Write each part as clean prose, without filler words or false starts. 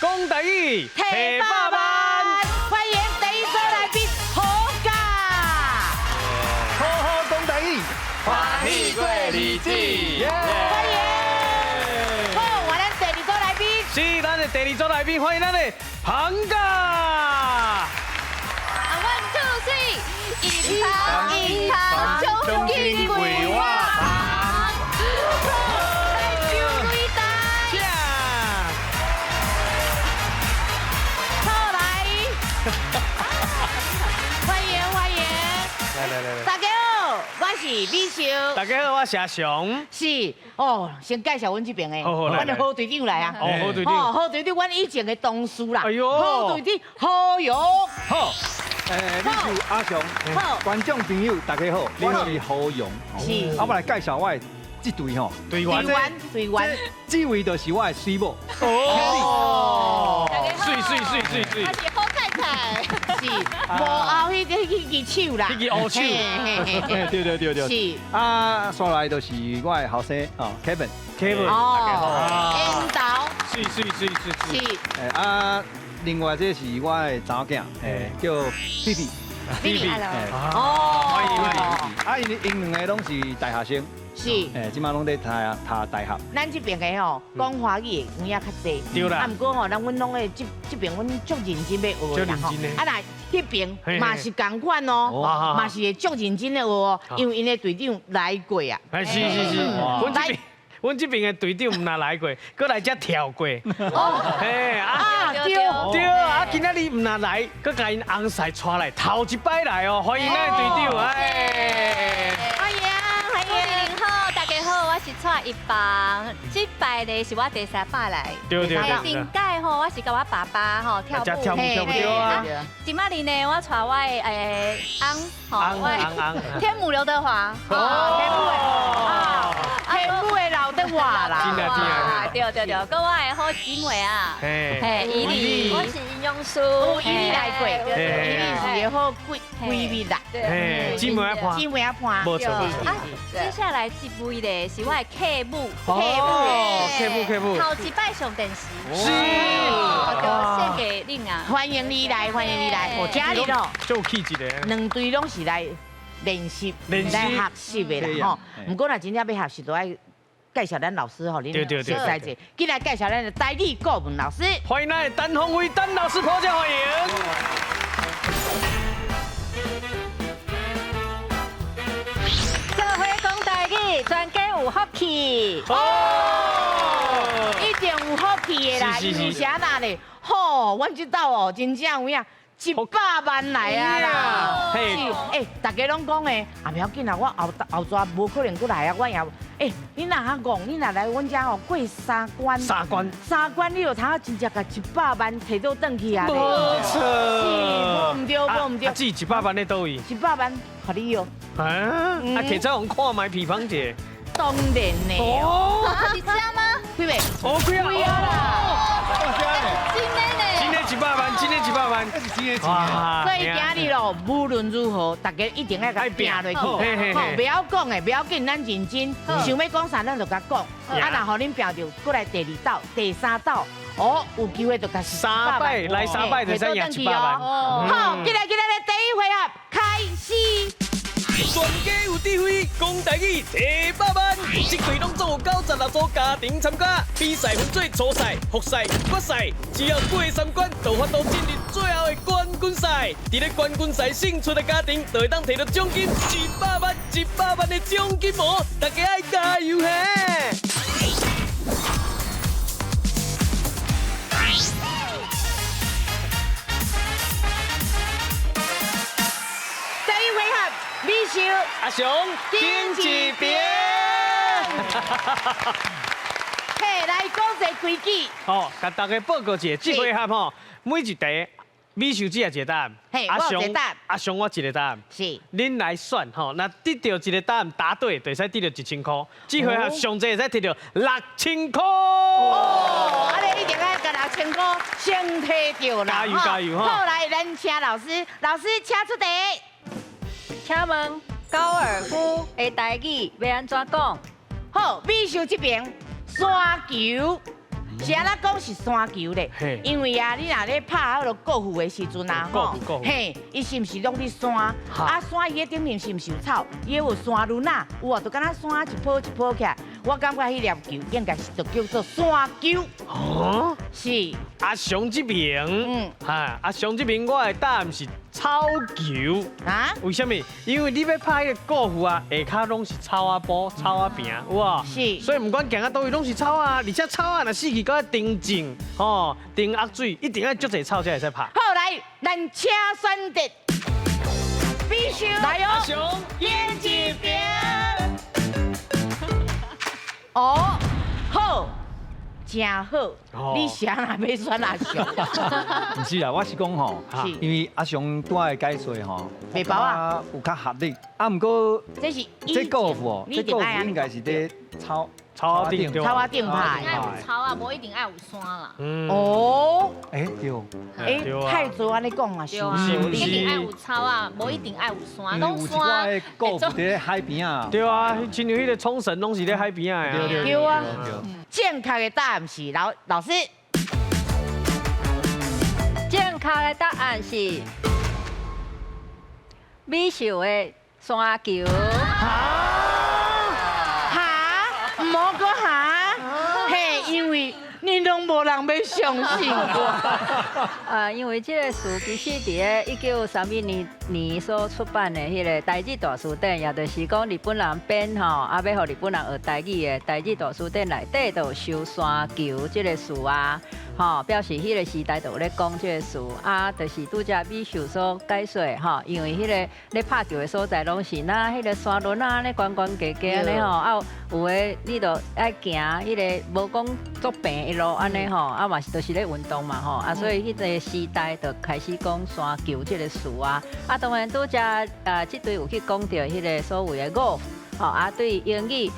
讲台语，提8万，欢迎第一组来宾何家。好好讲台语，欢喜过日子，欢迎。好，我咱第二组来宾是咱的第二组来宾，欢迎咱的庞家。 1 2 3，一堂穷尽鬼话堂，来酒对台，好来，欢迎欢迎，来，大家好，我是美秀。大家好，我是阿雄。是哦，先介绍阮这边的，好来阮的好队长来啊。哦，好队哦，长。好队长，阮以前的同事啦。哎呦好队长何勇。好，你是阿雄，好观众朋友大家好，我是何勇。是我来介绍我的这队吼，队员。队员。这位就是我的水某。哦，水，我是好太太，是，无后迄支手啦。迄支乌手对。是。啊，刷来就是我的后生哦，Kevin。 Kevin，大家好。引导。水。是。啊，另外这是我的查某囝，叫屁屁。弟弟。哦，欢迎。啊，因两个拢是大学生，是。即马拢在读大学。咱这边的吼，讲华语的有影较济。对啦啊，不过吼，咱阮拢会这边阮足认真要学啦吼。啊，来迄边嘛是同款哦，嘛是会足认真的学哦，因为因的队长来过啊。哎，是。阮这边的队长唔哪来过，搁来遮跳过。哦，嘿啊，对啊，今仔日唔哪来，搁甲因翁婿带来，头一摆来哦，欢迎咱的队长，哎。欢迎。好，大家好，我是蔡一邦，这摆呢是我第3摆来，对。前届吼我是甲我爸爸吼跳舞，跳舞对啊。今仔日呢我带我的翁吼，翁天母刘德华，天母的老德华啦。真啊，对，跟我的好姊妹啊，嘿，伊莉，我是尹永书，伊莉来过，伊莉是个好闺蜜啦。嘿，姊妹一伴，姊妹一伴。无错。接下来这位呢是我的客母，客母，头一摆上电视，是，就献给恁啊，欢迎你来，今日咯，就气一个。两队拢是来练习、来学习的啦吼。不过若真正要学习，都要介绍咱老师吼，恁熟悉者。今来介绍咱的台语顾问老师，欢迎咱的陈宏伟陈老师破家欢迎。社会讲台语，专家有福气。哦，一定有福气的啦，是是啥啦咧？吼，阮这道哦，真正有影。100万来啊啦！是，大家拢讲诶，啊不要紧啦，我后抓无可能过来啊，我也，你若较戆，你若来阮遮吼过3关，3关你就通真正甲100万摕到转去啊！没错，是，无唔对。至100万在倒位？100万，互你哦。啊，摕走用看卖皮芳姐。当然呢。哦，是这样吗？几位？哦，几啊啦！今天100万，今天100万，所以今日咯，无论如何，大家一定要甲拼落去。吼，不要讲的，不要紧，咱认真。想要讲啥，咱就甲讲。啊，然后恁拼着过来第2道、第3道，哦，有机会就甲3摆来3摆就使赢100万。好，今日的第1回合开始。全家有智慧，讲台语提100万。这队拢总有96组家庭参加，比赛分做初赛、复赛、决赛，只要过3关，就法度进入最后的冠军赛。伫咧冠军赛胜出的家庭，就会当摕到奖金100万，100万的奖金哦！大家爱加油嘿！美秀、阿雄，顶一边。嘿，来讲一个规矩。好，甲大家报告一下，这回合吼，每一题美秀只有一个答案，阿雄我一个答案，是，恁来选吼，那得到一个答案答对，就使得到1000块。这回合上侪会使得到6000块。哦，啊，你一定要甲6000块先摕到啦！加油哈！好，来，咱请老师请出题。请问高尔夫的台语要安怎讲？好，美秀这边山球，是安怎讲是山球咧？因为啊，你若咧拍迄落高尔夫的时阵啊，嘿，伊是毋是拢伫山？啊，山伊个顶面是毋是有草？伊有山轮啊，有啊，就敢若山一坡一坡起来。我感觉迄粒球应该是就叫做山球。哦，是。阿雄这边，阿雄这边我的答案是草球。啊？为什么？因为你要拍迄个高尔夫啊，下骹拢是草啊布、草啊坪，有无？是。所以唔管行到倒位拢是草啊，而且草啊若死去，搁要定静，吼，定压水，一定要足侪草才会使拍。好来，咱请选择，必须来哦。阿雄，演技表。哦，好，真好。你想哪要选阿雄？唔是啦，我是讲吼，因为阿雄拄仔解说吼，袂包啊，有较合理。啊，毋过这高尔夫哦，这高尔夫应该是咧草啊顶拍。爱有草啊，无一定爱有山啦。哦，对。太祖安尼讲啊，是一定爱有草啊，无一定爱有山。拢山。高尔夫伫海边啊。对啊，亲像迄个冲绳拢是咧海边啊。对啊。正确的答案是老师。正确的答案是美秀的山球。唔好讲哈，嘿，因为你拢无人要相信我。因为这个书其实伫个1931年所出版的迄个台语大词典，也就是讲日本人编吼，啊要互日本人学台语的台语大词典内底都有收山球这个词啊。吼，表示迄个时代就有咧讲这个词啊，就是拄则美秀所解说吼，因为迄个咧拍球的所在拢是那迄个山轮啊，咧悬悬低低安尼吼，啊有诶你着爱行迄个无讲足平一路安尼吼，啊嘛是都是咧运动嘛吼，啊所以迄个时代就开始讲山球这个词啊，啊当然拄则即堆有去讲到迄个所谓的golf。吼啊，对英语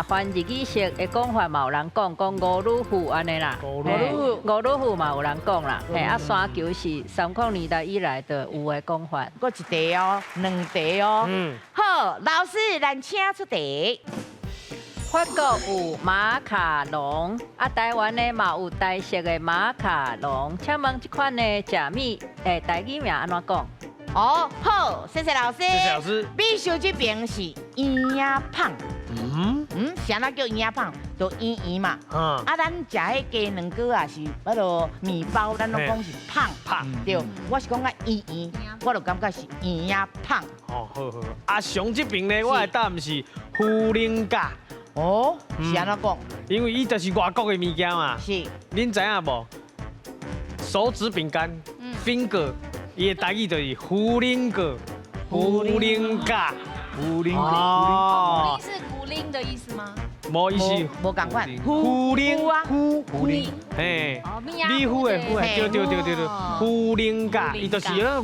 翻日语式的讲法嘛，有人讲五女户安尼啦，五女户嘛有人讲啦，嘿啊，山球是30年代以来的有的讲法。搁一题哦，两题哦。好，老师，咱请出题。法国有马卡龙，台湾呢嘛有台式的马卡龙，请问这款的食米台语名安怎讲？哦，好，谢谢老师。谢谢老师。美秀这边是圆呀胖，是安怎叫圆呀胖？就圆嘛。咱食迄鸡卵糕啊，是迄落面包，咱拢讲是胖。对，我是讲个圆，我就感觉是圆呀胖。哦，好。阿雄这边呢，我的答案是茯苓嘎。哦，是安怎讲？因为伊就是外国的物件嘛。是。恁知影无？手指饼干 ，finger。伊的台语就是茯苓糕、茯苓嘎、茯苓哦，是茯苓的意思吗？无意思，无共款。茯苓啊，茯苓，嘿，米糊的糊，对，茯苓嘎，伊就是那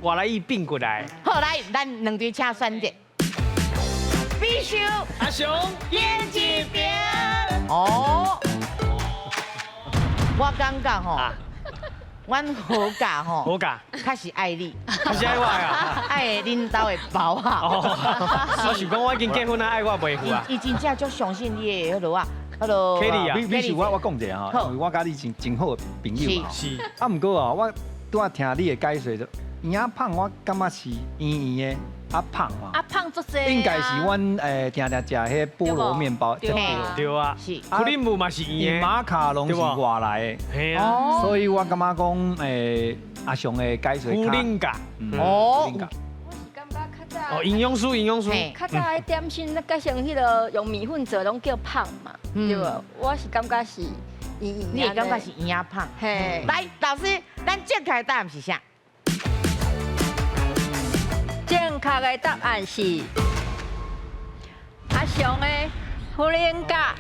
外来语变过来。好，来，咱两队请选择。必须阿雄演技表。哦，我感觉吼。阮好教吼，好教，较是爱你，较是爱我啊，爱恁兜的包啊。我想讲我已经结婚啊，爱我袂赴啊。伊真正足相信你的迄落啊，迄落。Kelly 啊，你是我讲者哈，因为我甲你真好的朋友嘛。是。啊，毋过啊，我拄仔听你的解说，圆仔胖我感觉是圆圆的。阿胖嘛，阿胖做这应该是阮定食迄菠萝面包，对啊，是。克林姆嘛是圆的，马卡龙是外来的，系啊。所以我感觉讲阿雄的解说茯苓嘎，我是感觉较早营养素，较早的点心，加上迄个用米粉做，拢叫胖嘛，对无？我是感觉是你也感觉是圆仔胖。嘿，来，老师，咱正确答案是啥？正确的答案是阿雄的茯苓嘎。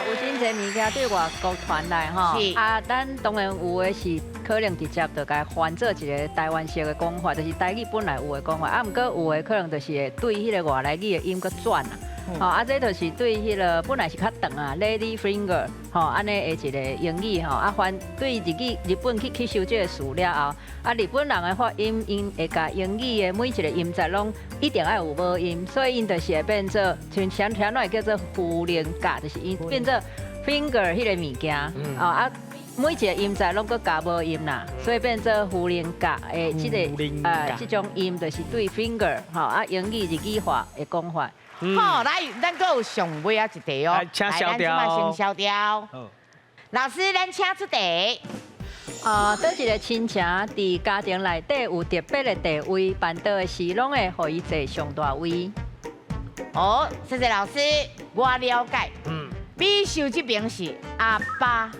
有真侪物件对外国传来吼，咱当然有的是可能直接就该翻做一个台湾式的讲法，就是台语本来有的讲法，毋过有的可能就是会对迄个外来语的音搁转啊。吼啊，这就是对迄个本来是较长啊 ，lady finger， 吼，安尼的一个英语吼，啊，翻对日本去吸收这个词了后，啊，日本人的发音因会甲英语的每一个音节拢一定要有母音，所以因就是会变做像相会叫做呼连格，就是因变做 finger 迄个物件，哦啊。每一个音节拢搁加无音啦，所以变做呼连格诶，这种音就是对 finger 吼啊，英语日语化的讲法。好，来，咱搁有上尾啊一题哦，来请消掉先消掉。老师，咱请出题。倒一个亲情伫家庭内底有特别的地位，办到的事拢会互伊坐上大位。哦，谢谢老师，我了解。美秀这边是阿爸。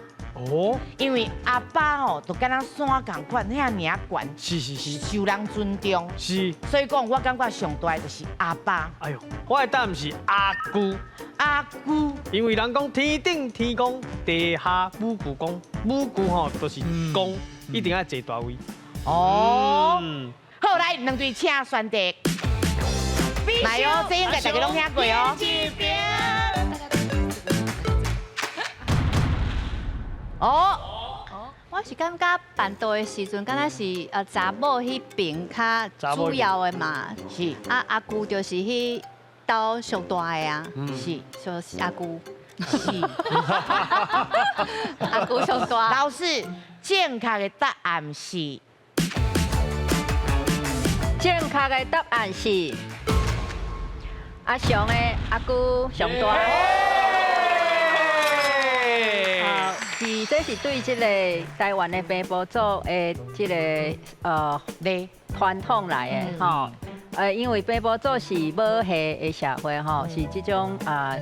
哦，因为阿爸吼，就敢若山共款，遐尔悬，是，受人尊重，是，所以讲我感觉上大的就是阿爸。哎呦，我的答案是阿姑。阿姑，因为人讲天顶天公，地下母舅公，母舅吼就是公，一定要坐大位。哦，好来，两队请选题。来哦，这应该大家拢听过哦。哦，我是感觉办桌的时阵，敢若是查某迄边较主要的嘛。是。阿姑就是迄兜上大的啊。是。就是阿姑。是。阿姑上大。老师，正确的答案是。正确的答案是阿雄的阿姑上大。是，这是对这个台湾的平埔族的这个传统来的吼。因为平埔族是母系的社会吼，是这种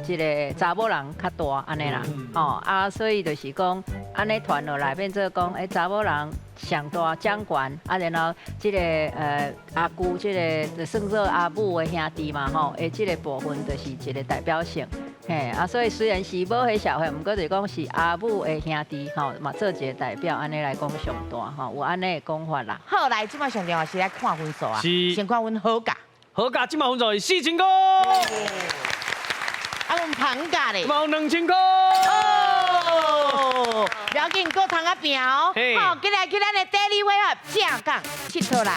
这个查某人较大安尼啦，吼所以就是讲安尼传落来变做讲，查某人上大掌权，然后这个阿姑这个就算做阿母的兄弟嘛吼，这个部分就是一个代表性。所以虽然是母系社会，不过就是讲是阿母的兄弟吼，嘛做一个代表，安尼来讲上大吼，有安尼的讲法啦。好，来，即摆上重要是来看分数啊。是。先看阮好价。好价，即摆分数是4000块。阮旁价咧。毛2000块。哦，不要紧，搁通啊拼哦。好，今日去咱的第2回合正港佚佗人。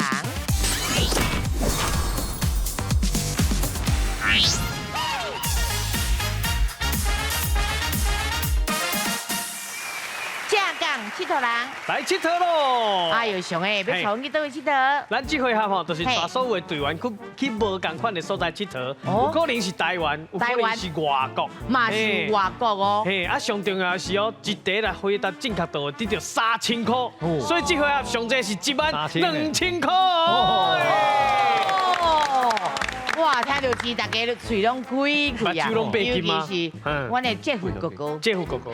佚佗人来佚佗咯！哎呦，上诶，要从去倒位佚佗？咱这回合吼，就是带所有的队员去无共款的所在佚佗，有可能是台湾，有可能是外国，嘛是外国哦。嘿，上重要的是哦，一题来回答正确度得到3000块，所以这回合上济是12000块。哇，听到是大家嘴拢开开啊，尤其是阮的姐夫哥哥，姐夫哥哥，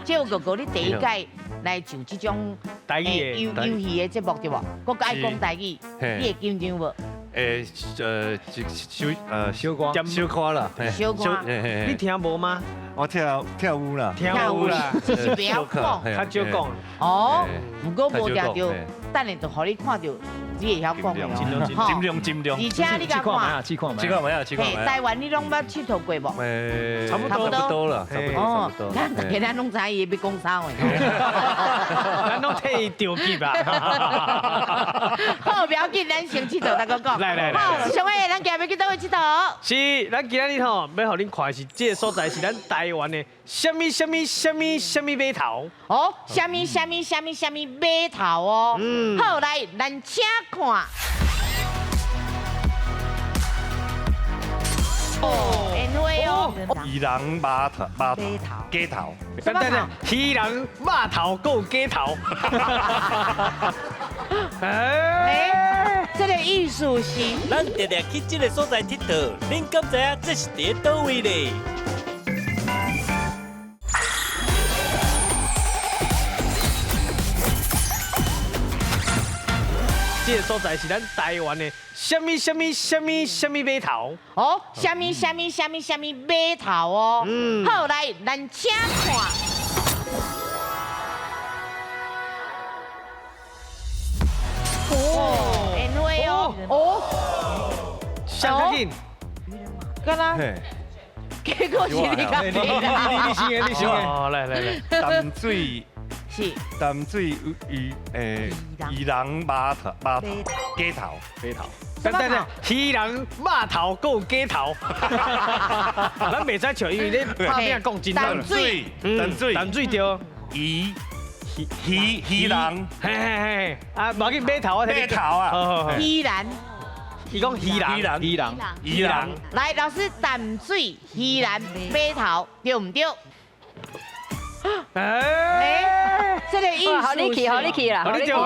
姐夫哥哥，你第一届来就这种台语游戏的节目对无？我爱讲台语，你会紧张无？小夸啦，小夸，你听无吗？我跳舞啦，跳舞啦，就是不要讲，较少讲。哦，不过无听到，等下就互你看到。你会晓讲的哦，尽量。而且你甲看，试看台湾你拢捌佚佗过无？差不多了，差不多。咱大家拢知伊要讲啥话。咱拢替伊着急啊！好，不要紧，咱先佚佗，大哥讲。来。好，上位咱今日要去倒位佚佗？是，咱今日吼要互恁看的是这个所在是咱台湾的什么码头。哦，什么码头哦。好，来，咱请看。哦，因为哦，宜兰码头，鸡头，等，鱼人码头够鸡头。这个意思是，咱常常去这个所在佚佗，恁敢知影这是伫倒位咧？这个所在是咱台湾的什么码头？哦，什么码头哦？好，来，咱请看。哦，因为哦，上较紧，干啦，结果是你甲背啦。你先你先。哦，来，淡水是鱼人码头鸡头。等，鱼人肉头够鸡头，咱袂使笑，因为你拍拼讲真淡水淡水对。鱼人嘿，啊，无要紧，码头我码头啊，依然。伊讲鱼人，来，老师，淡水依然码头对唔对？哎，这个艺术，好你去啦，好你丢。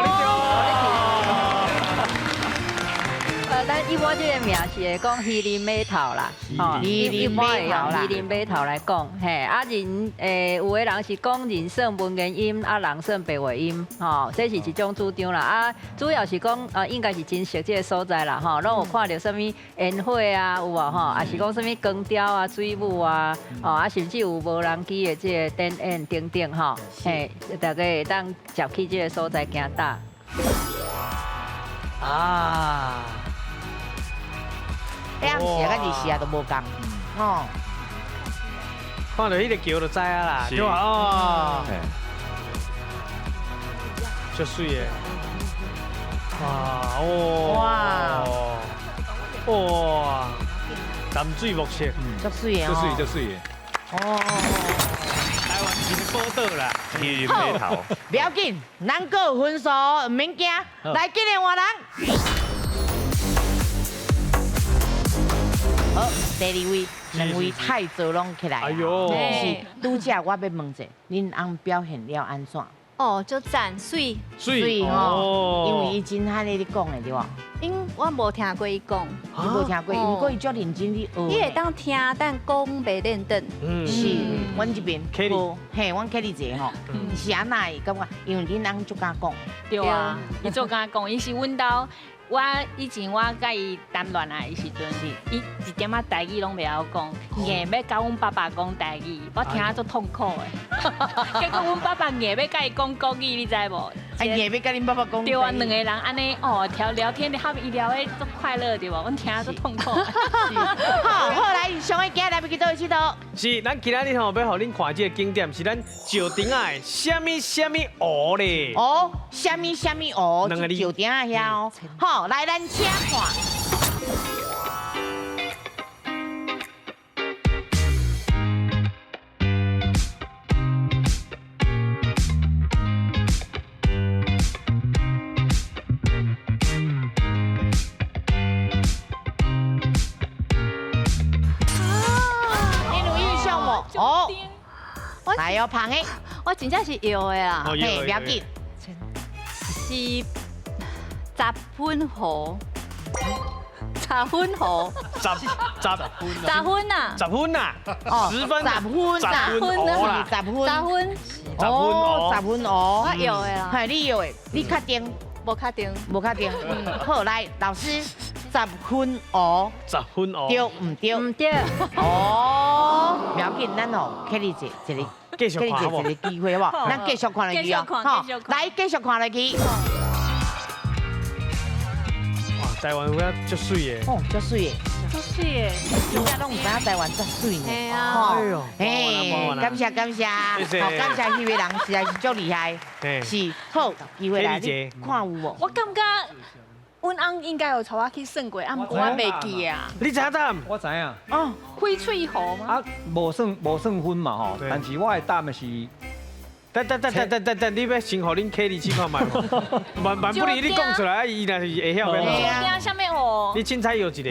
咱一般这个名是会讲鱼鳞码头啦，吼，一般会用鱼鳞码头来讲，嘿，啊人有的人是讲人算文言音，啊人算白话音，吼，这是一种主张啦，啊主要是讲应该是真实这个所在啦，吼，拢有看到什么烟火啊，有啊，吼，啊是讲什么光雕啊、水舞啊，哦，啊甚至有无人机的这个展演等等，吼，嘿，大家会当接去这个所在行搭。啊。两时啊，甲日时啊都无共，哦，看到迄个桥就知啊啦，对吧？哦，足水的，哇，淡水木色，足水的哦，足水的。哦，台湾金宝岛啦，鱼人码头。不要紧，咱个有分数，唔免惊，来今年换人。好，第二位，两位太早拢起来。哎呦，是拄则我要问者，恁翁表现了安怎？哦，就赞水，哦，因为伊真罕咧咧讲的对吧？因我无听过伊讲，你无听过，不过伊足认真咧学。伊会当听，但讲袂认真。是，阮这边 Kelly 嘿，阮 Kelly 姐吼，是安那的感觉？因为恁翁足敢讲。对啊，伊做甲讲，伊是阮兜。我以前我甲伊谈恋爱的时阵，伊一点仔台语拢袂晓讲，硬要甲阮爸爸讲台语，我听足痛苦的。结果阮爸爸硬要甲伊讲国语，你知无？哎，硬要甲恁爸爸讲。对啊，两个人安尼哦，聊天的，伊聊的足快乐对无？阮听足痛苦。好，来，上个今日来要去倒去倒。是，咱今仔日吼要互恁看这个景点，是咱石亭仔的什么湖咧？哦，什么湖？两个字就顶啊遐哦。好，来，咱请看。哦，来哦，旁的，我真正是摇的啦，嘿，不要紧，是十分湖，十分湖，十分呐，10分呐，10分，10分啦，10分啦，10分，哦，10分我摇的啦，系你摇的，你确定？无确定，无确定。好，来，老师，10分湖，10分湖，对唔对？唔对。哦，不要紧，咱哦，Kelly姐一个，继续看好不好？一个机会好不好？咱继续看落去哦，好，来继续看落去。哇，台湾有遐足水的，哦，足水的，足水的，真正拢唔知影台湾足水呢。系啊，哎呦，嘿，感谢感谢，好感谢迄位人实在是足厉害，是好机会来，你看有无？我感觉阮翁应该有带我去算过，啊，毋过我袂记啊。你知影呾？我知影。哦，翡翠湖吗？啊，无算分嘛吼，但是我会答的是。等，你要先互恁 Kelly 去看卖无？万不离你讲出来，伊若是会晓对的。啊，什么湖？你凊彩摇一个。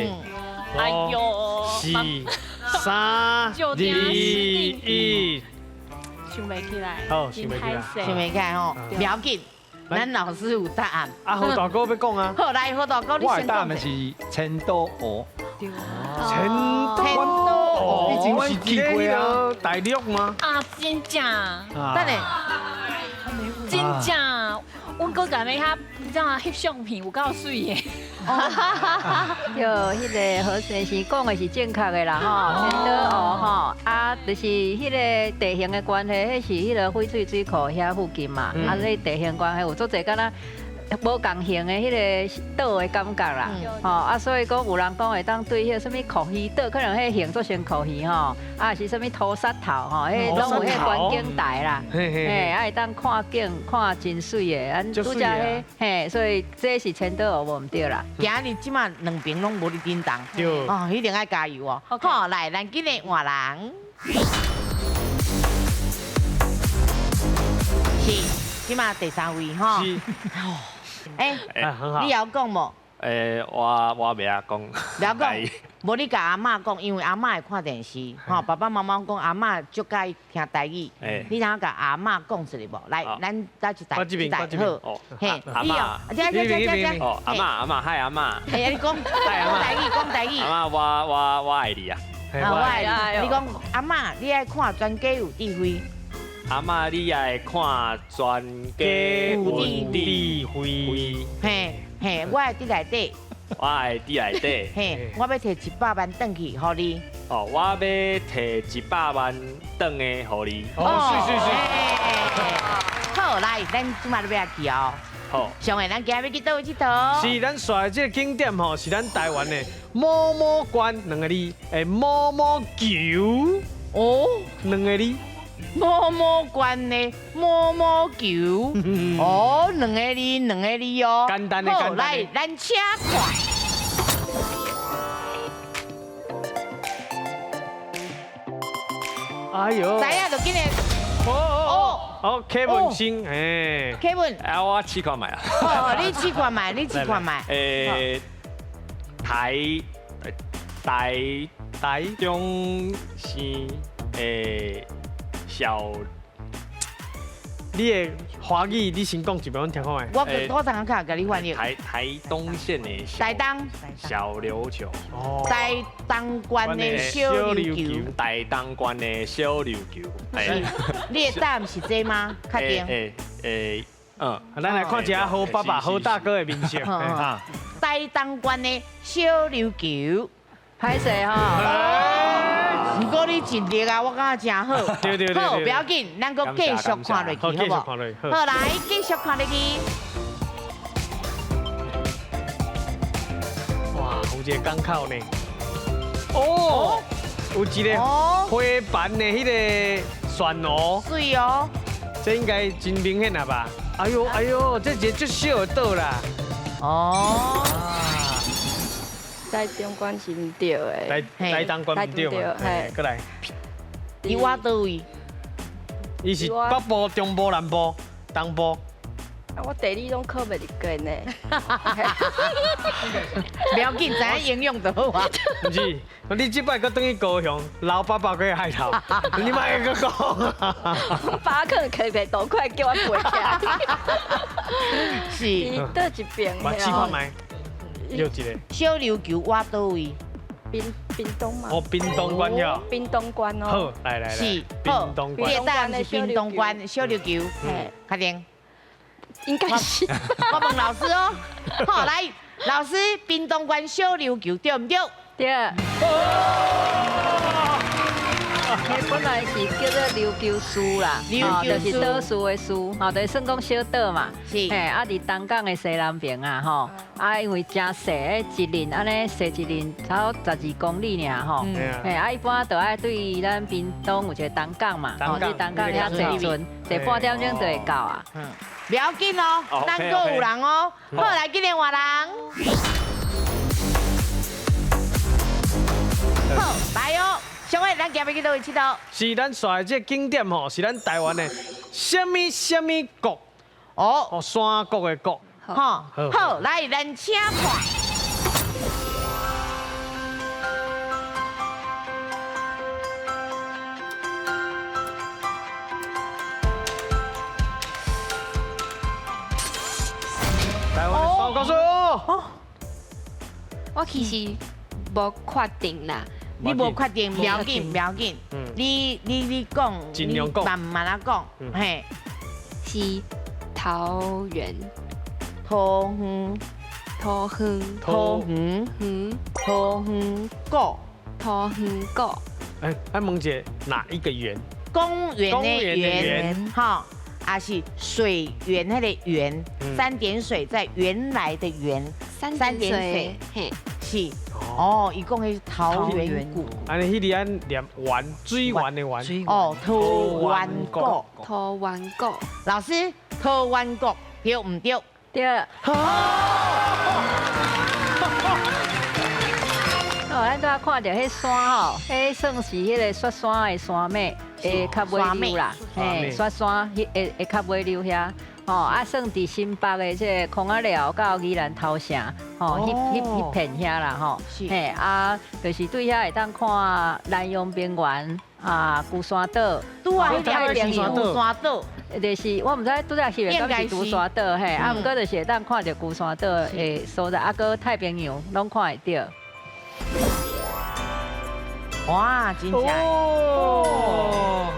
哎呦，4、3、2、1，想袂起来。好，想袂起来。想袂起来吼，不要紧，咱老师有答案。啊，好大哥要讲啊。好，来，好大哥，你我先讲。答的是千岛湖。千岛湖，以前我去过啊。大陆吗？啊，真正，等下，真正，阮搁甲那遐，你知道翕相片有够水的。就迄个何先生讲的是正确的啦吼，千岛湖吼，啊，就是迄个地形的关系，迄是迄个翡翠水库遐附近嘛，啊，迄地形关系有做者敢若无共型的迄个岛的感觉啦，吼啊，所以讲有人讲会当对迄个什么酷鱼岛，可能迄形做成酷鱼吼，啊是什么土沙头吼，迄拢有迄观景台啦，嘿，啊会当看景看真水的，咱拄则迄嘿，所以这是千岛湖无唔对啦。今日即马两边拢无你叮当，对哦，一定爱加油哦。好，来，咱今日换人。是，即马第3位吼。是，哎，很好你。要讲无？我袂晓讲。不要讲，无你甲阿嬷讲，因为阿嬷会看电视，吼，爸爸妈妈讲阿嬷足介意听台语，你想甲阿嬷讲一下无？来，咱搭一台好，嘿，阿嬷，这，哦，阿嬷，嗨阿嬷，嘿，你讲台语，讲台语。阿嬷，我爱你啊。我爱你，你讲阿嬷，你爱看全家有智慧。阿嬷，你爱看全家有智慧。嘿，我的伫内底。我的伫内底。嘿，我要摕100万转去，互你。哦，我要摕100万转的，互你。好，来，咱即马要去哦。好。上个咱今日要去倒位佚佗？是咱耍的这个景点吼，是咱台湾的毛毛关2个字，毛毛球哦，2个字。毛毛关的毛毛球，哦，2个字哦。简单的，好，来，咱请看。哎呦，知影就今日。好，Kevin 先，Kevin，我试看卖啊。哦，你试看卖，台中市小，你的华语你先讲一遍，我听看卖。我刚刚甲你翻译。台东县的台东小琉球。哦。台东县的小琉球。台东县的小琉球。你的答案是这吗？确定？咱来看一下好爸爸、好大哥的面相。台东县的小琉球。歹势吼。不过你尽力啊，我感觉真好。对。好，不要紧，咱搁继续看落去，好不好？好，来继续看落去。哇，有一个港口呢。哦，有一个花瓣的迄个旋螺。水哦。这应该真明显了吧？哎呦，这一个足小的岛啦。哦。台中关是唔对的，台东关唔对嘛？过来，伊我倒位？伊是北部、中部、南部、东部。我地理拢考袂入过呢。不要紧，知影应用就好啊。唔是，你这摆搁等去高雄，老爸爸搁海头，你莫搁讲。我爸可能可袂多快叫我背起来。是。伊倒一边。我试看卖。有一个小琉球我倒位？屏东嘛。哦，屏东关哟。屏东关哦。好，来。是，屏东关。你的答案是屏东关小琉球。确定？应该是。我问老师哦。好，来，老师，屏东关小琉球对唔对？对。迄本来是叫做琉球树啦，就是岛树的树，就是算讲小岛嘛。是。嘿，啊，伫东港的西南边啊，吼，啊，因为真细，一轮安尼细一轮，差不多12公里尔吼。嘿，啊，一般就爱对咱屏东有一个东港嘛，吼，你东港遐坐船，坐半点钟就会到啊。不要紧哦，咱阁有人哦。好，来，今日换人。好，来哦。上个咱今日去倒位佚佗？是咱耍的这景点吼，是咱台湾的什么国？哦，山国的国。好，好，来，咱请看。台湾的山国说。我其实无确定啦。你无确定，不要紧，不要紧。你讲，尽量讲，慢慢啊讲。嘿，是桃园、桃园、桃园、桃园、桃园谷、桃园谷。哎，问一下哪一个园？公园的园，哈。还是水源那个源，3点水在原来的源，三点点水水，嘿，是哦，一共是桃源谷。安尼迄里安念丸，水丸的丸。哦，桃湾谷。头丸谷，老师，桃湾谷对唔对？对。哦，咱拄仔看到迄山吼，迄算是迄个雪山的山脉，会较尾溜啦，嘿，雪山会较尾溜遐。哦，啊，算伫新北的这个孔仔寮到宜兰头城，吼，迄片遐啦，吼，嘿，啊，就是对遐会当看南洋平原啊，鼓山岛，拄啊，迄条是鼓山岛，就是我毋知拄则是敢是鼓山岛，嘿，啊，毋过就是会当看到鼓山岛的所在，啊，搁太平洋拢看会到。哇，真正哦，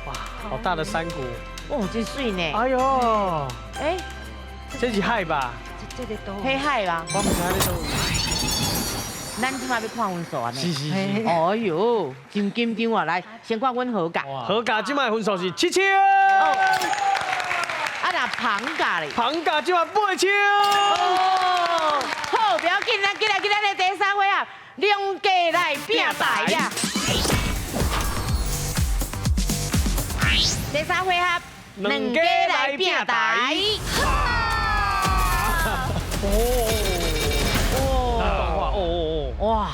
哇，好大的山谷。哦，真水呢。哎呦，哎，这是海吧？这个都黑海吧？我唔知道你咱即马要看分数啊呢。是是是。哎呦，真紧张啊！来，先看阮合格。合格即摆分数是7000。啊，那旁价咧？旁价即摆8000。哦，好，不要紧，咱今日的第3回合，两家来拼台呀。第3回合，两家来拼台。哇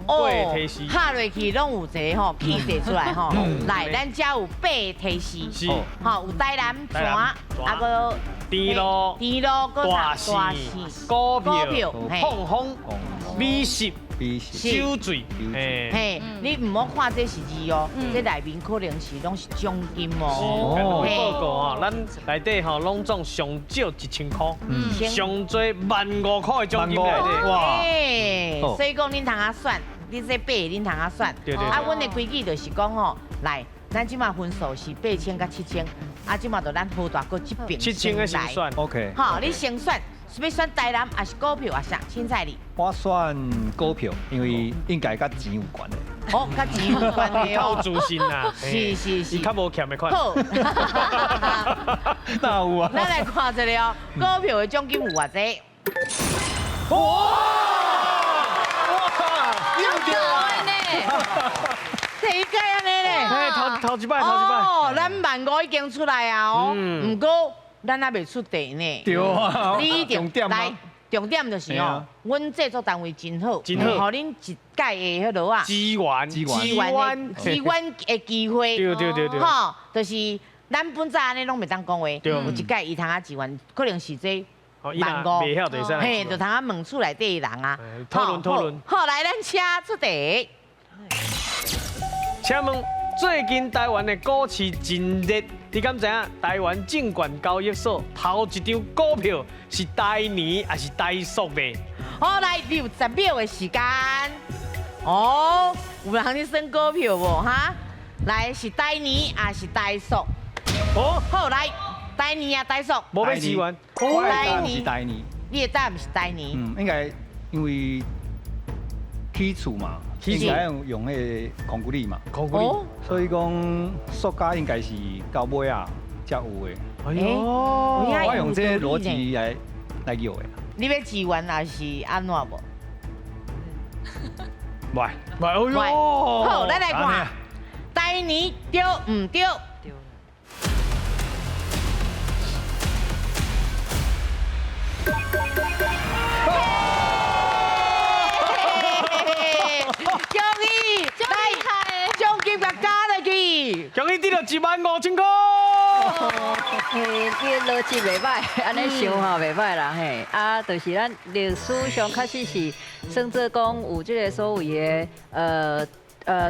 ！8提示，拍落去拢有一个吼气势出来吼。来，咱遮有8提示，是，吼有台南山，啊个甜路，大市，股票，嘿碰风，美食，酒醉，嘿，你唔好看这是字哦，这内面可能是拢是奖金哦。报告吼，咱内底吼拢总上少1000块，上最15000块的奖金内底。哇！所以讲恁通啊选，你这8恁通啊选。对对。啊，阮的规矩就是讲吼，来，咱即马分数是8000甲7000，啊，即马就咱好大个一并7000的先算 ，OK。好，你先选，要选台南还是股票还是凊彩你？我选股票，因为应该甲钱有关的。哦，甲钱有关的靠哦。自信呐，是，较无欠的款。好，哪有啊？咱来看一下哦，股票的奖金有偌济？哇！第一届安尼咧，哎，头一摆。哦，咱15000已经出来啊哦，不过咱还未出地呢。对啊，你一定来，重点就是哦，啊阮制作单位真好，真好，互恁一届的迄落啊，资源的机会，对，吼，就是咱本早安尼拢袂当讲话，有一届伊通啊资源，可能是这15000，嘿，就通啊问厝内底的人啊，讨论。好，来咱车出题。请问最近台湾的股市真热，你敢知影台湾证券交易所头一张股票是台泥还是台塑的？好，来60秒的时间。哦，有人去选股票无哈？来是台泥还是台塑？哦，好来，台泥啊台塑。无要资源，是台泥。你的答案是台泥。应该因为起厝嘛。应该用迄个控股力嘛，所以讲塑胶应该是到尾啊才有的。哎呦，我用这个逻辑来用的。你要资源还是安怎无？喂，哎呦，好，咱来看，台泥对唔对？恭喜得到15000块。这逻辑袂歹，安尼想吼袂歹啦嘿。啊，就是咱历史上确实是算做讲有这个所谓的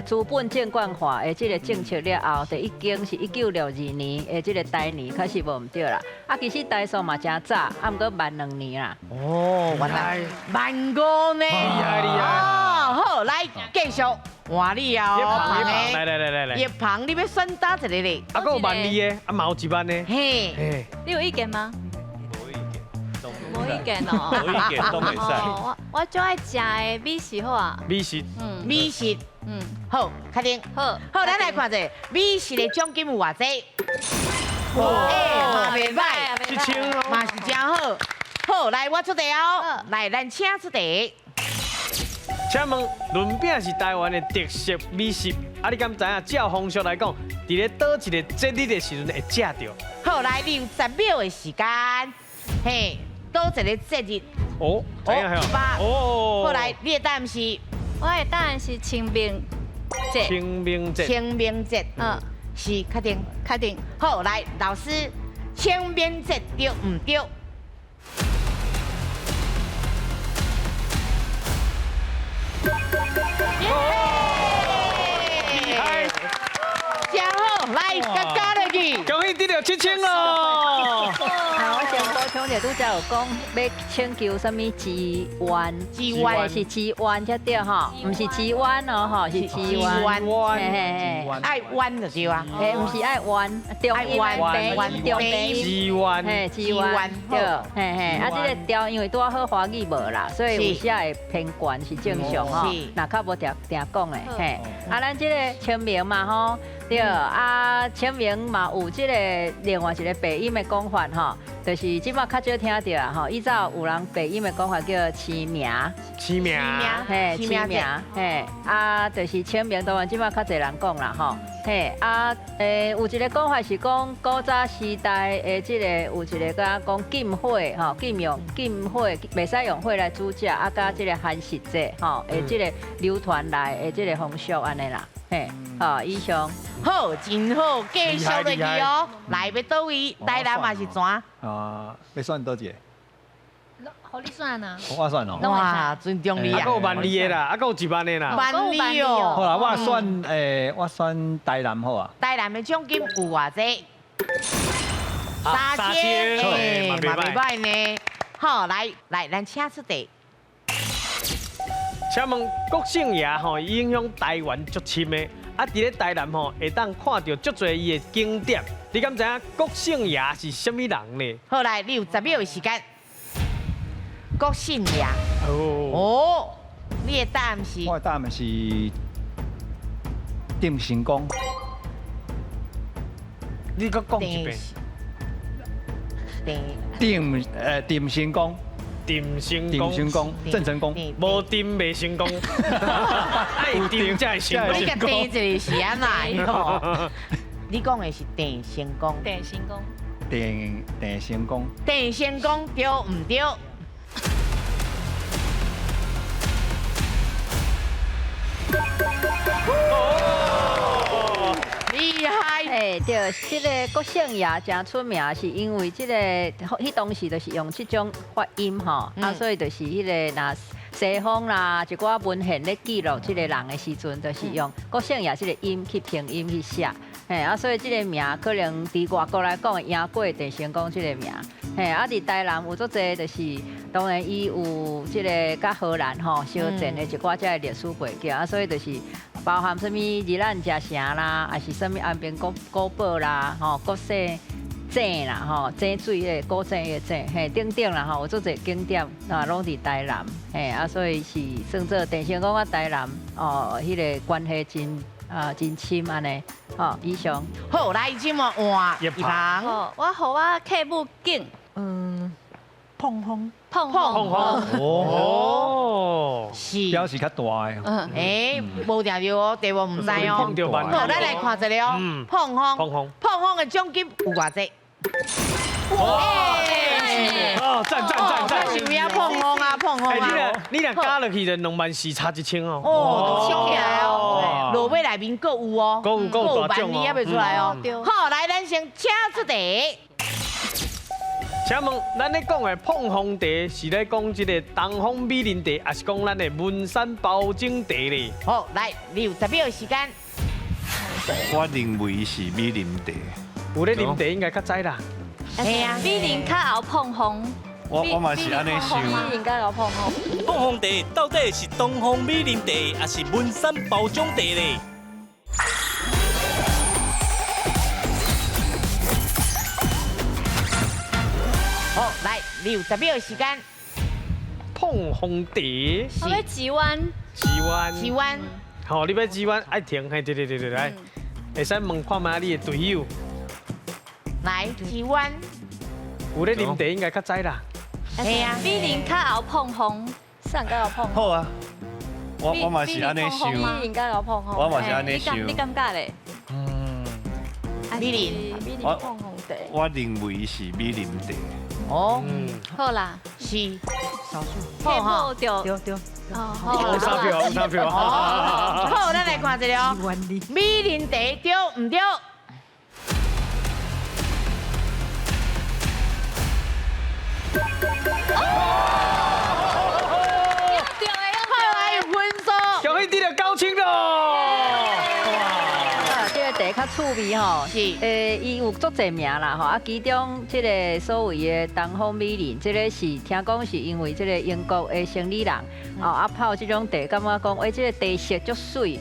资本监管化的这个政策了后，就已经是1962年的这个台泥开始无唔对啦。啊，其实台塑嘛真早，啊，毋过慢2年啦。哦，原来15000呢。厉害！哦，好，来继续。换你啊！来，叶鹏，你要选哪一个咧？啊，还有12000的，啊，嘛有1万的。嘿，你有意见吗？无意见哦。无意见都袂使。我最爱食的美食好啊。美食，美食，好，确定。好，好，咱来看者美食的奖金有偌济？嘛袂歹，1000哦，嘛是真好。好，来我出题哦，来咱请出题。请问润饼是台湾的特色美食，啊，你敢知影照风俗来讲，伫咧倒一个节日的时阵会食到？好，来你有10秒的时间，嘿，倒一个节日。哦，知影系哦。好，来你的答案是我的答案是清明节。清明节。清明节，是确定。确定。好，来老师，清明节对唔对？厉害，真好，来加落去。恭喜得到7000哦！我先补充者，拄则有讲要请求什么鸡丸，是鸡丸才对吼，唔是鸡丸哦吼，是鸡丸，嘿嘿嘿，爱弯就对啊，嘿，唔是爱丸，中音中音，鸡丸，嘿，鸡丸对，嘿嘿，啊，这个调因为拄好华语无啦，所以有时会偏悬是正常吼，那较无定讲的，嘿，啊，咱这个清明嘛吼。对啊，清明嘛有即个另外一个北音的讲法吼，就是即马较少听到啊吼。以早有人北音的讲法叫清明，清明，嘿，清明，嘿，啊，就是清明当然即马较侪人讲啦吼，嘿，啊，有一个讲法是讲古早时代的即个有一个讲禁火吼，禁火袂使用火来煮食，啊，甲即个寒食节吼，的即个流传来的即个风俗安尼啦。嘿，好，以上好，真好，继续落去哦。来要倒位，台南嘛是怎？要算多少？好你算啊？我算哦。哇，尊重你啊！还有10000的啦，还有10000的啦。10000哦。好啦，我算台南好啊。台南的奖金有偌济？3000，嘛袂歹呢。好，来，咱请出题。请问国姓爷吼影响台湾足深的，啊，伫咧台南吼会当看到足侪伊的景点。你敢知影国姓爷是什么人呢？好，来，你有10秒的时间。国姓爷。哦。你的答案是？我的答案是定成功。你搁讲一遍。定成功。定成功，郑成功，无定未成功，爱定才会成功。你个定一个是安那吼？你讲的是定成功，定成功，定成功，定成功对唔对？厉害！哎，对，这个国姓爷真出名，是因为这个迄当时就是用这种发音吼，啊，所以就是迄个那西方啦，一寡文献咧记录这个人的时阵，就是用国姓爷这个音去拼音去写，嘿，啊，所以这个名可能伫外国来讲赢过定成功这个名，嘿，啊，伫台南有足侪就是，当然伊有这个甲荷兰吼相连的一寡这历史背景，啊，所以就是。包含什么日咱食城啦，还是什么安平古堡啦，吼，国西井啦，吼，井水的古井的井，嘿，等等啦，吼，有足侪景点啊，拢伫台南，嘿，啊，所以是算做定成功啊台南哦，迄个关系真深安尼，吼，以上。好，来即么换一旁。我互我客母敬，碰风。哦，是表示较大的。无定着哦，题目唔知哦。好，咱来看一下哦。碰风的奖金有偌济？哦，赞！想要碰风啊！你若加落去就24000差1000哦。哦，收起来哦。落尾内面各有哦，各有大奖哦，还袂出来哦。好，来，咱先请出题。请问，咱咧讲的碰风茶是咧讲即个东方美人茶，还是讲咱的文山包种茶咧？好，来，你有10秒时间。我认为是美人茶。有咧啉茶应该较知啦。系啊，美人较后碰风。我嘛是安尼想。美人较后碰风。碰风茶到底是东方美人茶，还是文山包种茶咧？好，来，你有10秒的时间。碰红蝶，我要几弯？几弯？好，你要几弯？爱停，嘿，对，来，会使问看下你的队友。来，几弯？有咧啉茶应该较知啦。系啊，比零较后碰红，上个后碰红。好啊，我嘛是安尼想，比零较后碰红。我嘛是安尼想。你感觉咧？米林，比零碰红茶。我认为是米林茶。哦，好啦，是少数。配某就丢。有三票。好，咱来看一个哦。米林茶对唔对？恭喜你了高清咯！这个茶较趣味吼，是伊有足侪名啦吼，啊，其中这个所谓的东方美人，这个是听讲是因为这个英国的生理人哦，啊泡这种茶，感觉讲，这个茶色足水，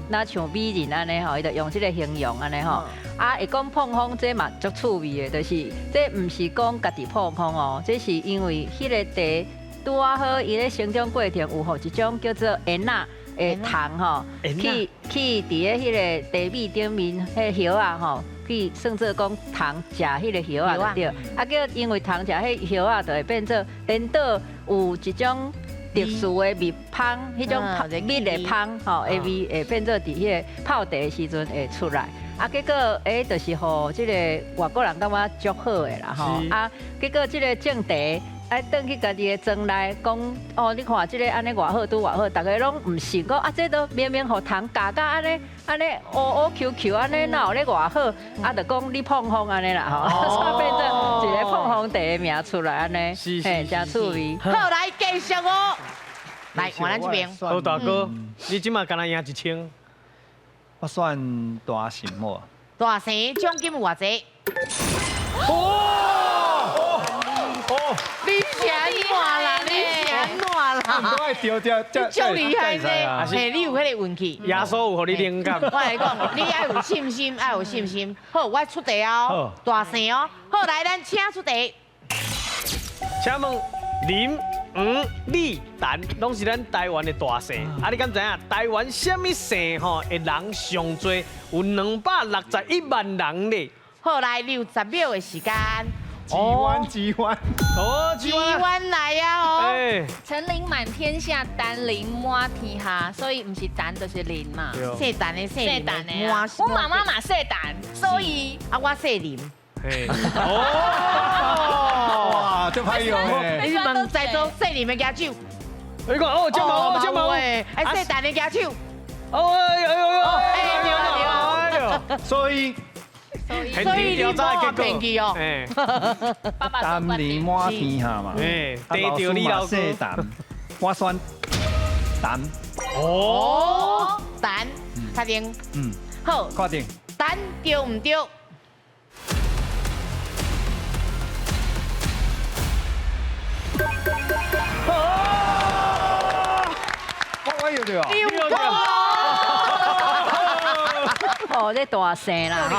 那像美人安尼吼，伊就用这个形容安尼吼。啊，会讲碰风这嘛足趣味的，就是这唔是讲家己碰风哦，这是因为迄个茶拄啊好，伊咧生长过程有互一种叫做烟仔。糖吼，去伫咧迄个茶米顶面，迄叶啊吼，去算做讲糖食迄个叶啊就对。啊叫因为糖食迄叶啊，就会变做连倒有一种特殊的蜜香，迄种蜜的香吼，会味会变做伫迄个泡茶的时阵会出来。啊，结果就是互即个外国人感觉足好的啦吼。啊，结果即个正茶。爱转去家己的庄内讲哦，你看这个安尼偌好，拄偌好，大家拢唔信讲啊，这都明明互糖加甲安尼乌 QQ 安尼，哪有咧偌好？啊，就讲你碰风安尼啦吼，所以变做一个碰风茶的名出来安尼，嘿，真趣味。好，来继续哦。来，换咱这边。好大哥，你即马敢若赢1000？我算大成无。大成奖金有偌济？你是安啦，你是安啦？都爱丢掉，足厉害呢！嘿，你有迄个运气。耶稣有互你灵感。我来讲，你爱有信心，爱有信心。好，我出题哦，大成哦。好，来，咱请出题。请问林、黄、李、陈，拢是咱台湾的大姓。啊，你敢知影台湾什么姓吼的人上多，有261万人咧？好，来，你有10秒的时间。几万，哦，几万来呀！哦，陈林满天下，单林满天下，所以唔是单就是林嘛。姓陈的姓单的啊，我妈妈嘛姓单，所以啊，我姓林。哦，哇，这歹用诶！你问在座姓林的举手。你讲哦，这毛，这毛，哎，姓单的举手。哦，哎，所以你冇骗去哦。单林满天下嘛，地着你老姓单，我选单。哦，单，确定？好，确定。单对唔对？我有对啊。哦，这大姓啦吼，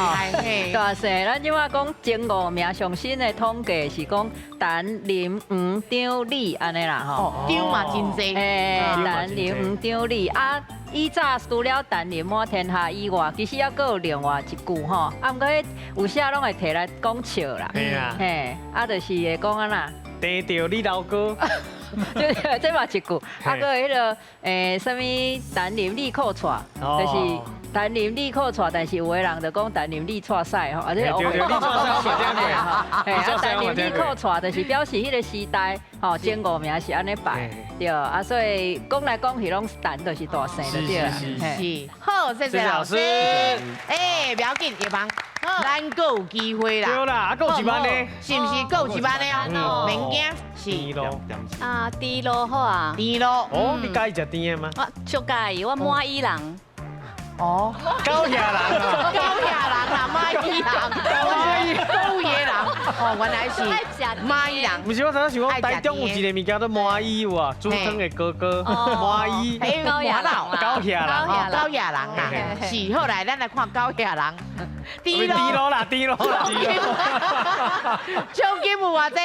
大姓，咱即马讲前5名上新的统计是讲陈、林、黄、张、李安尼啦吼。张嘛真济。陈、林、黄、张、李啊，以早除了陈、林满天下以外，其实还佫有另外一句吼，啊，毋过有些拢会摕来讲笑啦。嘿啊。嘿，啊，就是会讲安那。地着你老哥。这嘛一句，啊，佫迄个什么陈林李扣错，就是陈林李扣错，但是有的人就讲陈林李错赛吼，啊，这对，你错赛我听过哈，啊，陈林李扣错，就是表示迄个时代吼前5名是安尼排，对，啊，所以讲来讲去拢陈就是大姓就对了，是，好，谢谢老师，哎，不要紧，叶芳。咱阁有机会啦，对啦，啊，阁有1万呢，是毋是阁有1万呢？免惊，是咯。啊，甜咯好啊，甜咯。哦，你介意食甜的吗？我足介意，我满意人。哦，高野人啊，高野人啦，蚂蚁人，高野人。哦，原来是蚂蚁人。不是，我常常想讲，台中有一个物件叫蚂蚁有啊，煮汤的哥哥，蚂蚁。高野人，高野人，高野人啊，是。后来咱来看高野人。低咯啦，奖金有偌济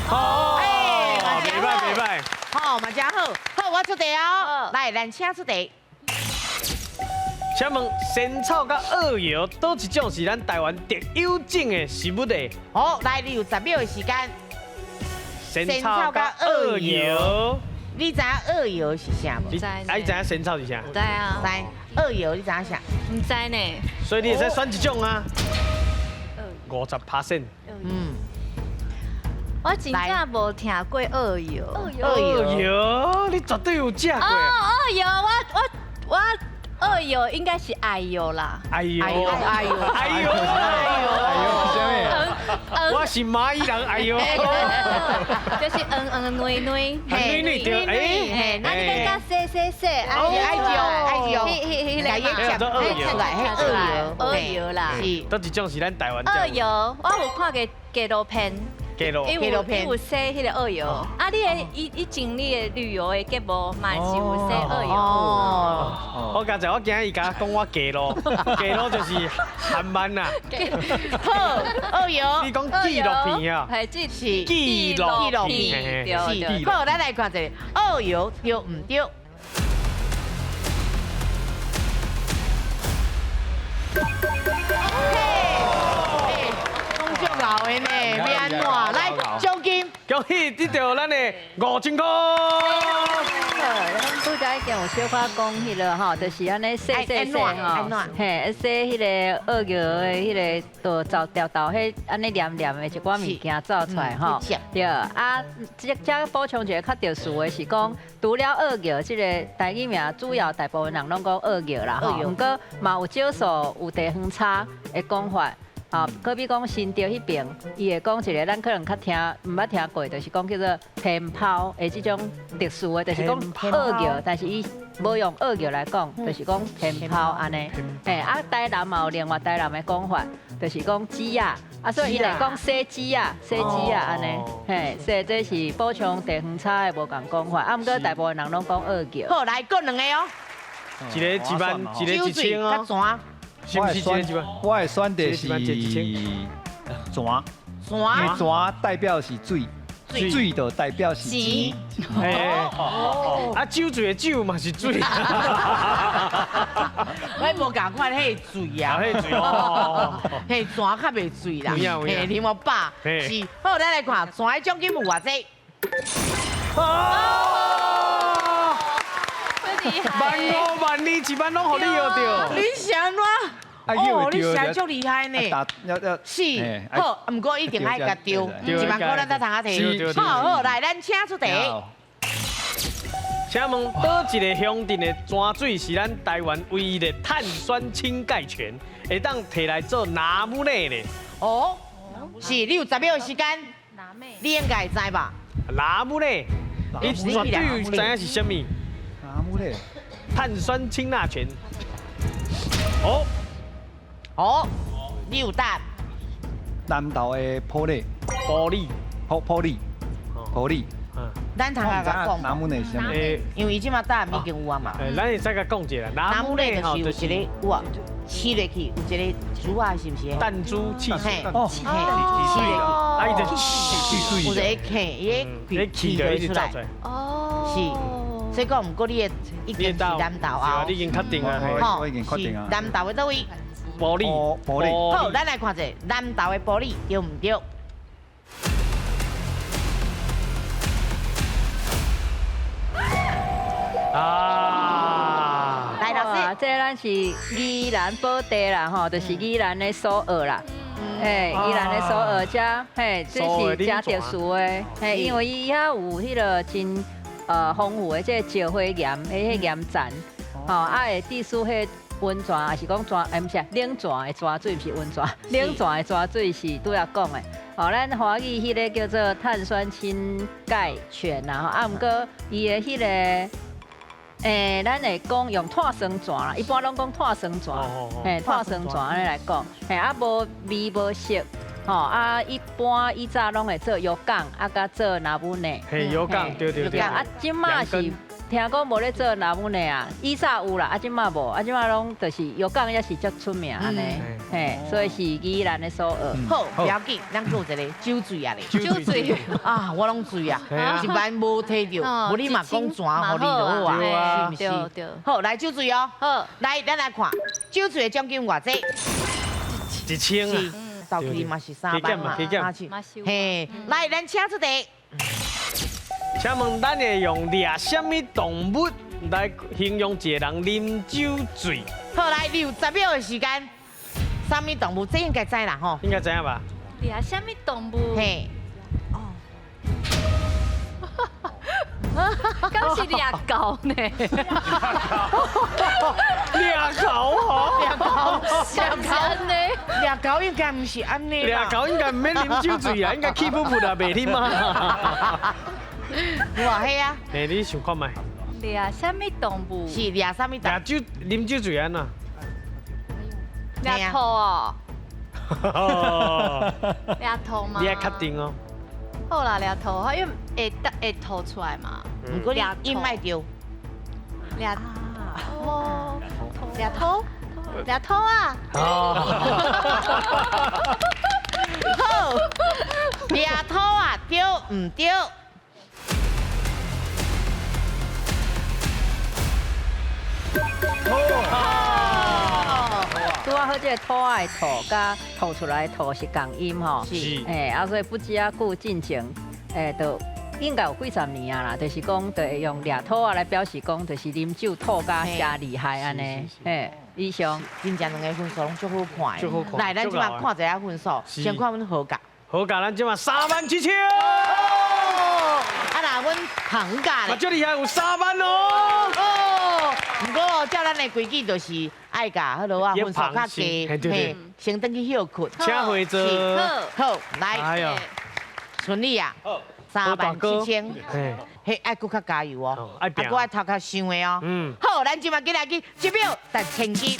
哦，哎嘛真好袂歹。好，嘛真好。好，我出题哦。来，咱请出题。请问仙草甲二油，倒一种是咱台湾特有种的食物的？好，来，你有10秒的时间。仙草甲二油，你知影二油是啥无？你知影仙草是啥？知啊，知。二油你知影啥？唔知呢。所以你会使选一种啊，50%。嗯，我真正无听过二油。二油，油，你绝对有食过。二油，我二油应该是爱油啦。哎呦，哎呦，哎呦，哎呦，我是蚂蚁人，哎呦，就是软软，嘿，你对，哎，啊，你个细，爱油，来也讲，叫做二油出来，二油啦。是，倒一种是咱台湾二油，我有看过纪录片。鸡肉，伊有说迄个二油，啊，你的以前你的旅游的节目嘛是有说二油。哦，我刚才我今日甲讲我鸡肉，鸡肉就是韩漫啦。好，二油，你讲纪录片啊？系，这是纪录片，是。好，咱来看一下，二油对唔对？足牛的呢，要安怎？来，奖金，恭喜得到咱的5000块。拄则已经有小可讲迄个吼，就是安尼洗吼，嘿，洗迄个二油的迄个都走条道，迄安尼黏黏的一寡物件走出来吼。对，啊，这补充一个较特殊的是讲，除了二油这个台语名，主要大部分人拢讲二油啦吼。不过嘛有少数有地方差的讲法。啊，可比讲新竹迄边，伊会讲一个，咱可能较听毋捌听过，就是讲叫做偏泡的这种特殊的，就是讲二油，但是伊无用二油来讲，就是讲偏泡安尼。嘿，啊，台南嘛有另外台南的讲法，就是讲鸡鸭，啊，所以伊来讲洗鸡鸭，洗鸡鸭安尼。嘿，所以这是补充地方差的无共讲法，啊，毋过大部分人拢讲二油。好，来各两个哦。一个1万，一个1000哦。是不是这个？我的选的是泉，泉代表是水，水就代表是钱。哎，啊酒醉的酒嘛是水。我无共款，迄水啊，迄水哦，迄泉较袂水啦，有影嘿，啉无饱，是。好，咱来看泉的奖金有偌济。15000、12000、1万拢互你摇着。你想怎？哦，你想足厉害呢。是，好，不过一定爱甲丢，1万块咱才通下摕。好好，来，咱请出题。请问，倒一个乡镇的泉水是咱台湾唯一的碳酸氢钙泉，会当摕来做拿木内的？哦，是，你有10秒的时间，你应该知吧？拿木内，伊绝对知影是什么？拿木内，碳酸氢钠泉。哦，你有答？南投的玻璃，玻璃，咱通下甲讲。拿木内是啥？因为伊即马答案已经有啊嘛。咱会使甲讲一下啦。拿木内就是有一个哇，吸落去有一个珠啊，是不是？弹珠汽水。哦，吸落，啊，伊就气有一个气，伊个气就出来。哦，是。所以讲，毋过你的已经是南投啊。你已经确定啊？我已经确定啊。南投的倒位？玻璃。好，咱来看一下南投的玻璃对唔对？啊！来，老师，这咱是宜兰宝地啦，吼，就是宜兰的首尔啦。嘿，宜兰的首尔遮，嘿，这是真特殊的，嘿，因为伊遐有迄个真丰富的这石灰岩的迄岩泉，吼，啊会地属迄温泉，还是讲泉，不是冷泉的泉水，不是温泉，冷泉的泉水是拄要讲的。哦，咱华语迄个叫做碳酸氢钙泉啦，吼，啊，毋过伊的迄个。咱会讲用碳酸泉啦，一般拢讲碳酸泉，嘿，碳酸泉安尼来讲，嘿，啊无味无色，吼，啊一般以早拢会做药港，啊甲做拿木内，嘿，药港，对。啊，即马是听听讲无咧做南门的啊，以前有啦，即马无，即马拢就是药港也是足出名安尼，嘿，所以是宜兰的首尔。好，不要紧，咱有一个酒醉啊咧。酒醉啊，我拢醉啊，一般无摕到，无你嘛讲全，互你就好啊，是不是？对。好，来酒醉哦。好，来，咱来看酒醉的奖金偌济1000啊，到期嘛是300嘛，嘿，来，咱请出题。请问咱会用掠什么动物来形容一个人啉酒醉？好，来，你有10秒的时间。什么动物？这应该知啦吼。应该知影吧？掠什么动物？嘿。敢是掠狗呢？掠狗吼？像是安尼？掠狗应该唔是安尼掠狗应该唔免啉酒醉啊，应该起噗噗啊，袂啉啊。哇，嘿啊！诶，你想看觅？掠什么动物？是掠什么动物？啉酒醉安怎？掠兔哦。掠兔吗？你要确定哦。好啦，掠兔，因为会吐出来嘛。唔过你音卖掉。掠兔，掠兔，掠兔啊！好，掠兔啊，对唔对？拄啊好，这个吐的吐，甲吐出来的吐是共音吼。是。诶，啊，所以不知啊久进前，都应该有几十年啊啦，就是讲，就会用掠吐啊来表示讲，就是啉酒吐甲真厉害安尼。诶，以上。真正两个分数拢足好看的。足好看。来，咱即马看一下分数，先看阮合格。合格，咱即马37000。啊，那阮行价咧。这厉害有3万哦。不过照咱的规矩，就是爱甲好落啊，分数较低，嘿，先登去休困。请回座。好，来，顺利啊，37000，嘿，爱搁较加油哦，啊，搁爱头壳想的哦。好，咱即马进来去1秒值1000金。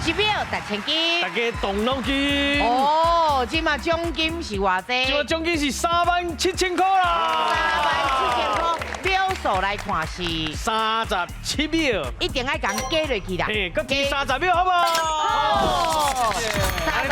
1秒值1000金，大家动脑筋。哦，即马奖金是偌济？即马奖金是37000块啦。37000块，秒数来看是37秒。一定爱讲加落去啦。嘿，搁加30秒好不好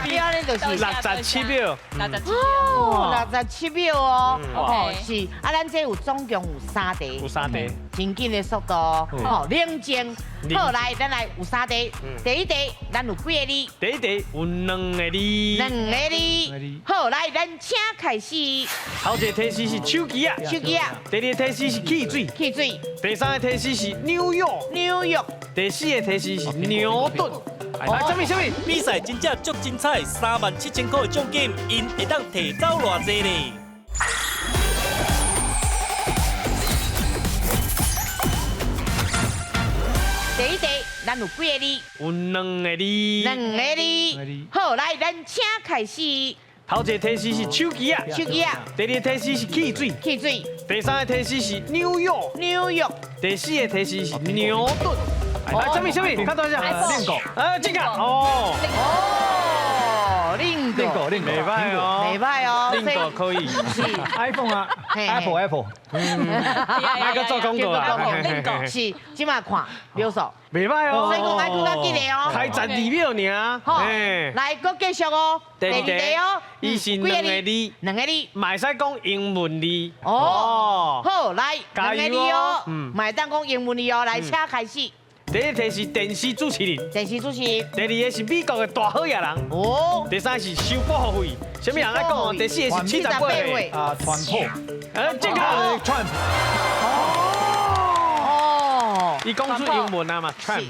？30秒呢就是67秒。67秒哦。哦，是啊，咱这有总共有3题。有3题。真紧的速度，哦，冷静。好，来，咱来有3题。第一题，咱有几个字？第一题有2个字。2个字。好，来，咱请开始。头一个提示是手机啊。手机啊。第二个提示是汽水。汽水。第三个提示是纽约。纽约。第四个提示是牛顿。来，什么？比赛真正足精彩，37000块的奖金，因会当摕走偌济呢？第一题，咱有几个字？有2个字。2个字。好，来，咱请开始。头一个提示是手机啊。手机啊。第二个提示是汽水。汽水。第三个提示是纽约。纽约。第四个提示是牛顿。来，什么？看到一下。练狗。这个哦。练狗，袂歹哦，袂歹哦，练狗可以。是 iPhone 啊 ，Apple。那个做广告啊，是，即马看秒数，袂歹哦。所以讲爱顾较紧的哦。才12秒尔。好，来，搁继续哦。第二题哦，伊是2个字，2个字，卖使讲英文字。哦，好，来，2个字哦，卖当讲英文字哦，来，请开始。第一题是电视主持人，电视主持人。第二个是美国的大好野人，哦。第三个是收保护费，什么人来讲哦？第四个是78岁。啊，川普。这个川普。哦。伊讲出英文啊嘛，Trump。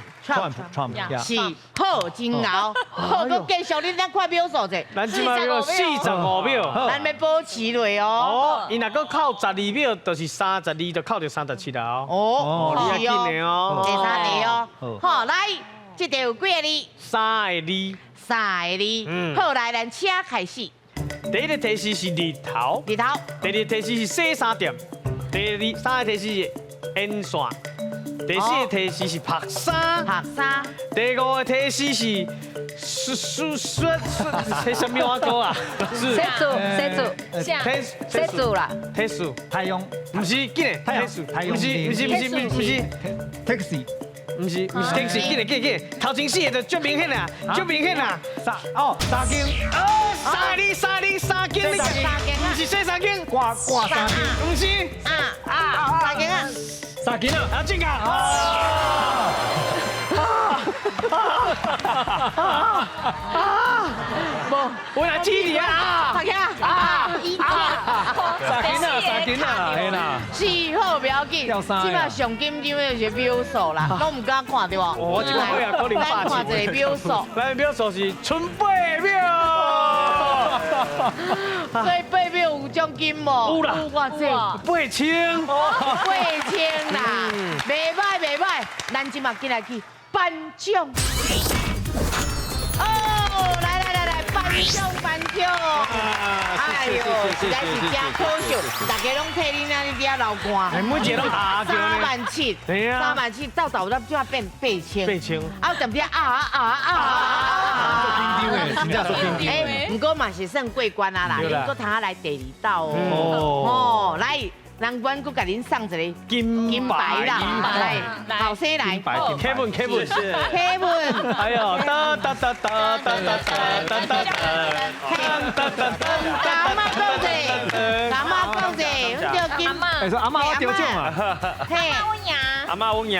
是，好，真熬，好，搁继续，你咱看秒数者。咱即马要45秒，咱要保持落哦。哦，伊若搁扣12秒，就是32，就扣着37啦哦。哦，你要紧的哦。第3题哦。好，来，这题有几个字？3个字。3个字。好，来，咱请开始。第一个提示是日头。日头。第二个提示是洗衫店。第三个提示是烟线。第四个提示是晒衫。晒衫。第5个提示是这什么话歌啊？谁煮啦？体数，太阳，不是，紧的，体数，不是 taxi，不是 taxi，紧，头前四个就足明显啦，足明显啦。三斤，三斤，不是洗三斤，挂三斤，不是，三斤啊，正确。我来踢你啊！大家三斤啊，嘿啦，是好不要紧，即摆上紧张的就是秒数啦，拢唔敢看对无？我即摆好呀，可能霸气。咱看一个秒数，咱秒数是春8秒。所以8秒有奖金无？有啦，哇塞8000，8000啦，袂歹，咱即马进来去颁奖。哦，来，颁奖！哎呦，实在是真可惜，大家拢替你那里遐流汗。每一个拢打球呢。37000，到倒到就要变8000。啊，有淡薄真正做紧张。哎，不过嘛是算过关啊啦，恁搁通下来第2道哦。哦，来。人官佫甲恁送一个金牌啦，来，后生来，Kevin，哎呦，哒，阿妈讲者，叫金。哎，说阿妈我得奖啊！嘿，阿妈阮爷，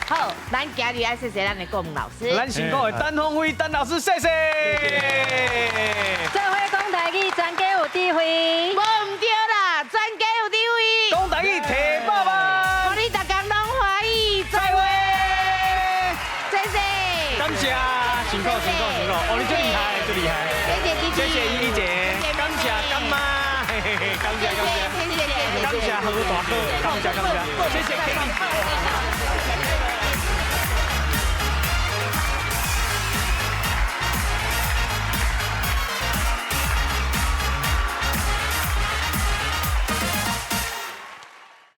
好，咱今日爱谢谢咱的国文老师，咱辛苦的陈鸿辉陈老师，谢谢。做伙讲台语，全家有智慧。无唔对啦，全家有智慧。讲台语提爸爸，祝你大家拢欢喜，再会。谢谢。感谢，辛苦。哦，你最厉害。谢谢依依姐，感谢干妈，感谢，感谢何大哥，感谢，谢谢。